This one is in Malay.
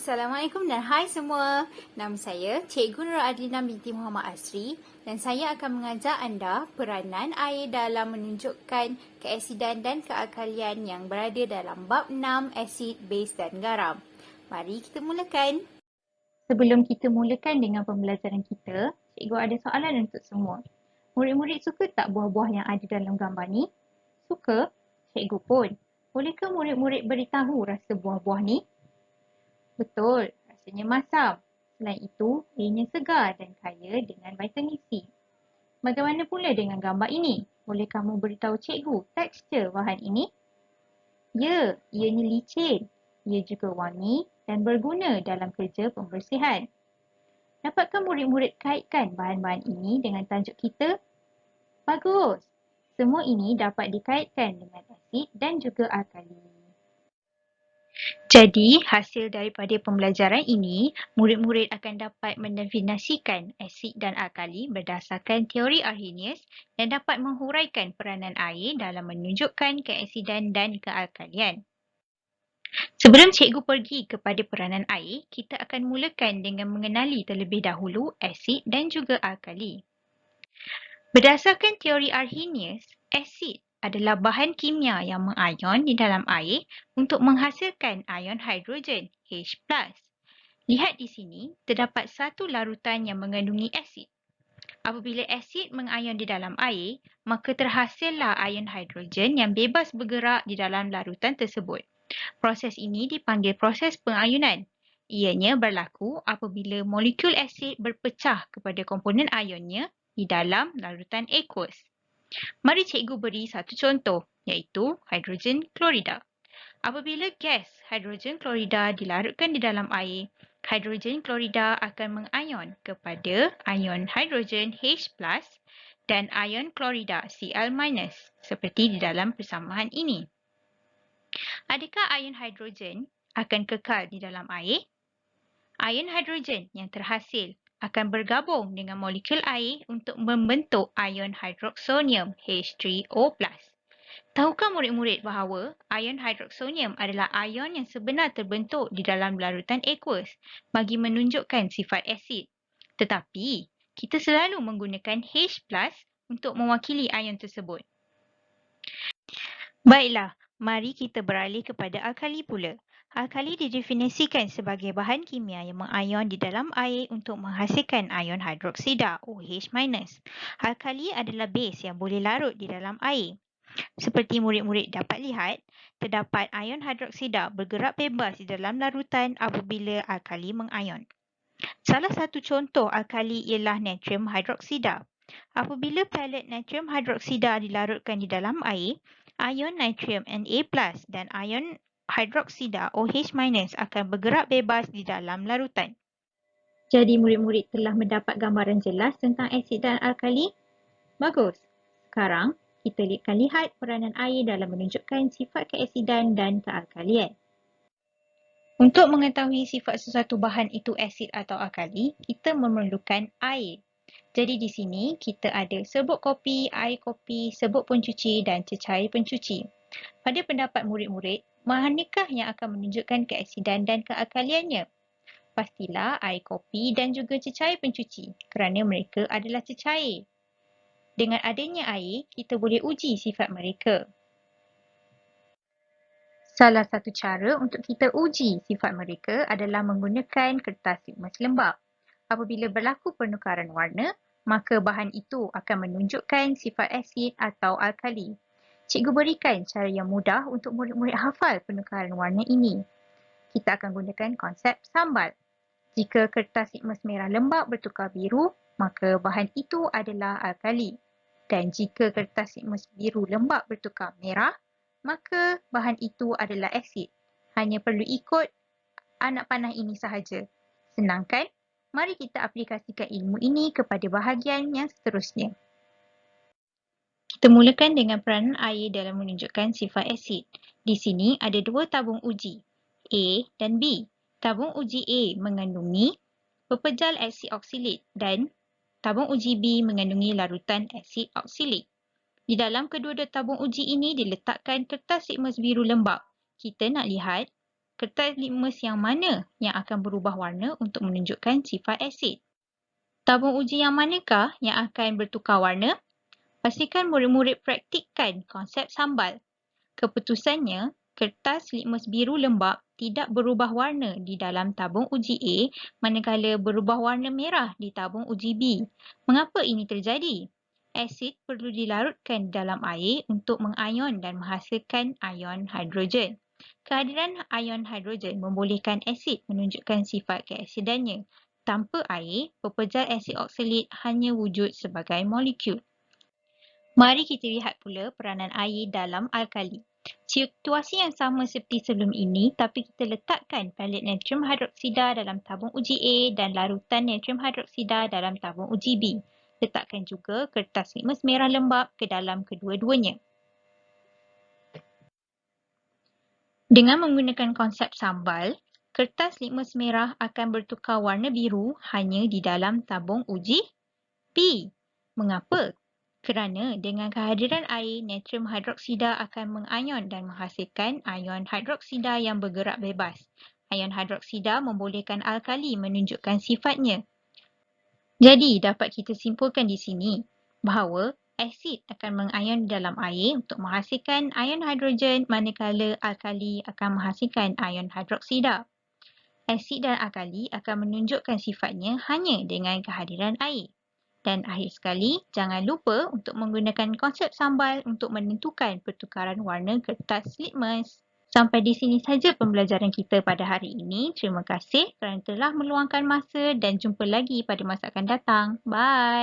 Assalamualaikum dan hai semua. Nama saya Cikgu Nur Adlina binti Muhammad Asri dan saya akan mengajar anda peranan air dalam menunjukkan keasidan dan kealkalian yang berada dalam bab 6 asid, base dan garam. Mari kita mulakan. Sebelum kita mulakan dengan pembelajaran kita, cikgu ada soalan untuk semua. Murid-murid suka tak buah-buah yang ada dalam gambar ni? Suka? Cikgu pun. Bolehkah murid-murid beritahu rasa buah-buah ni? Betul, rasanya masam. Selain itu, airnya segar dan kaya dengan vitamin C. Bagaimana pula dengan gambar ini? Boleh kamu beritahu cikgu tekstur bahan ini? Ya, ianya licin. Ia juga wangi dan berguna dalam kerja pembersihan. Dapatkah murid-murid kaitkan bahan-bahan ini dengan tajuk kita? Bagus. Semua ini dapat dikaitkan dengan asid dan juga alkali. Jadi, hasil daripada pembelajaran ini, murid-murid akan dapat mendefinisikan asid dan alkali berdasarkan teori Arrhenius dan dapat menghuraikan peranan air dalam menunjukkan keasidan dan kealkalian. Sebelum cikgu pergi kepada peranan air, kita akan mulakan dengan mengenali terlebih dahulu asid dan juga alkali. Berdasarkan teori Arrhenius, asid adalah bahan kimia yang mengayon di dalam air untuk menghasilkan ion hidrogen, H+. Lihat di sini, terdapat satu larutan yang mengandungi asid. Apabila asid mengayon di dalam air, maka terhasillah ion hidrogen yang bebas bergerak di dalam larutan tersebut. Proses ini dipanggil proses pengayunan. Ianya berlaku apabila molekul asid berpecah kepada komponen ionnya di dalam larutan aqueous. Mari cikgu beri satu contoh, iaitu hidrogen klorida. Apabila gas hidrogen klorida dilarutkan di dalam air, hidrogen klorida akan mengayon kepada ion hidrogen H+ dan ion klorida Cl- seperti di dalam persamaan ini. Adakah ion hidrogen akan kekal di dalam air? Ion hidrogen yang terhasil akan bergabung dengan molekul air untuk membentuk ion hidroksonium H3O+. Tahukah murid-murid bahawa ion hidroksonium adalah ion yang sebenar terbentuk di dalam larutan aqueous bagi menunjukkan sifat asid. Tetapi, kita selalu menggunakan H+ untuk mewakili ion tersebut. Baiklah, mari kita beralih kepada alkali pula. Alkali didefinisikan sebagai bahan kimia yang mengayon di dalam air untuk menghasilkan ion hidroksida OH-. Alkali adalah base yang boleh larut di dalam air. Seperti murid-murid dapat lihat, terdapat ion hidroksida bergerak bebas di dalam larutan apabila alkali mengayon. Salah satu contoh alkali ialah natrium hidroksida. Apabila pelet natrium hidroksida dilarutkan di dalam air, ion natrium Na+ dan ion hidroksida OH- akan bergerak bebas di dalam larutan. Jadi murid-murid telah mendapat gambaran jelas tentang asid dan alkali? Bagus. Sekarang, kita akan lihat peranan air dalam menunjukkan sifat keasidan dan kealkalian. Untuk mengetahui sifat sesuatu bahan itu asid atau alkali, kita memerlukan air. Jadi di sini kita ada serbuk kopi, air kopi, serbuk pencuci dan cecair pencuci. Pada pendapat murid-murid, manakah yang akan menunjukkan keasidan dan kealkaliannya? Pastilah air kopi dan juga cecair pencuci kerana mereka adalah cecair. Dengan adanya air, kita boleh uji sifat mereka. Salah satu cara untuk kita uji sifat mereka adalah menggunakan kertas litmus lembap. Apabila berlaku penukaran warna, maka bahan itu akan menunjukkan sifat asid atau alkali. Cikgu berikan cara yang mudah untuk murid-murid hafal penukaran warna ini. Kita akan gunakan konsep sambal. Jika kertas litmus merah lembap bertukar biru, maka bahan itu adalah alkali. Dan jika kertas litmus biru lembap bertukar merah, maka bahan itu adalah asid. Hanya perlu ikut anak panah ini sahaja. Senang kan? Mari kita aplikasikan ilmu ini kepada bahagian yang seterusnya. Kita mulakan dengan peranan air dalam menunjukkan sifat asid. Di sini ada dua tabung uji, A dan B. Tabung uji A mengandungi pepejal asid oksilik dan tabung uji B mengandungi larutan asid oksilik. Di dalam kedua-dua tabung uji ini diletakkan kertas litmus biru lembap. Kita nak lihat kertas litmus yang mana yang akan berubah warna untuk menunjukkan sifat asid? Tabung uji yang manakah yang akan bertukar warna? Pastikan murid-murid praktikkan konsep sambal. Keputusannya, kertas litmus biru lembap tidak berubah warna di dalam tabung uji A, manakala berubah warna merah di tabung uji B. Mengapa ini terjadi? Asid perlu dilarutkan dalam air untuk mengayon dan menghasilkan ion hidrogen. Kehadiran ion hidrogen membolehkan asid menunjukkan sifat keasidannya. Tanpa air, pepejal asid oksalit hanya wujud sebagai molekul. Mari kita lihat pula peranan air dalam alkali. Situasi yang sama seperti sebelum ini, tapi kita letakkan pelet natrium hidroksida dalam tabung uji A dan larutan natrium hidroksida dalam tabung uji B. Letakkan juga kertas litmus merah lembap ke dalam kedua-duanya. Dengan menggunakan konsep sambal, kertas litmus merah akan bertukar warna biru hanya di dalam tabung uji B. Mengapa? Kerana dengan kehadiran air, natrium hidroksida akan mengayon dan menghasilkan ion hidroksida yang bergerak bebas. Ion hidroksida membolehkan alkali menunjukkan sifatnya. Jadi, dapat kita simpulkan di sini bahawa asid akan mengayon dalam air untuk menghasilkan ion hidrogen, manakala alkali akan menghasilkan ion hidroksida. Asid dan alkali akan menunjukkan sifatnya hanya dengan kehadiran air. Dan akhir sekali, jangan lupa untuk menggunakan konsep sambal untuk menentukan pertukaran warna kertas litmus. Sampai di sini saja pembelajaran kita pada hari ini. Terima kasih kerana telah meluangkan masa dan jumpa lagi pada masa akan datang. Bye!